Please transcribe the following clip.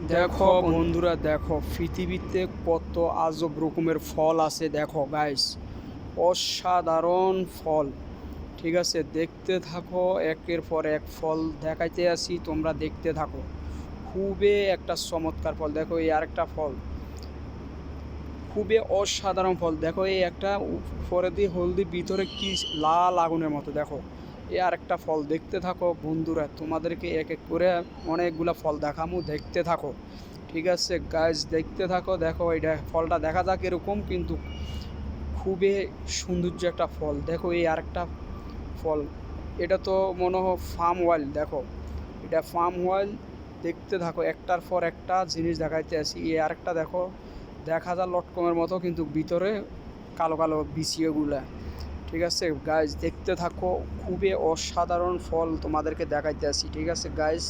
দেখো বন্ধুরা, দেখো পৃথিবীতে কত আজব রকমের ফল আছে। দেখো গাইস, অসাধারণ ফল। ঠিক আছে, দেখতে থাকো, একের পর এক ফল দেখাইতে আসি, তোমরা দেখতে থাকো। খুবই একটা চমৎকার ফল। দেখো এই আরেকটা ফল, খুবই অসাধারণ ফল। দেখো এই একটা উপরে দিয়ে হলদি, ভিতরে কি লাল আগুনের মতো। দেখো এই আরেকটা ফল, দেখতে থাকো বন্ধুরা, তোমাদেরকে এক এক করে অনেকগুলা ফল দেখামু, দেখতে থাকো। ঠিক আছে গাইজ, দেখতে থাকো। দেখো এটা ফলটা দেখা যাক এরকম, কিন্তু খুবই সৌন্দর্য একটা ফল। দেখো এই আরেকটা ফল, এটা তো মনে হয় ফার্ম অয়েল। দেখো এটা ফার্ম অয়েল, দেখতে থাকো, একটার পর একটা জিনিস দেখাইতে আসি। এই আরেকটা দেখো, দেখা যায় লটকমের মতো, কিন্তু ভিতরে কালো কালো বিচিয়েগুলা। ঠিক আছে গাইজ, দেখতে থাকো, খুবই অসাধারণ ফল তোমাদেরকে দেখাইতে আসি। ঠিক আছে গাইজ,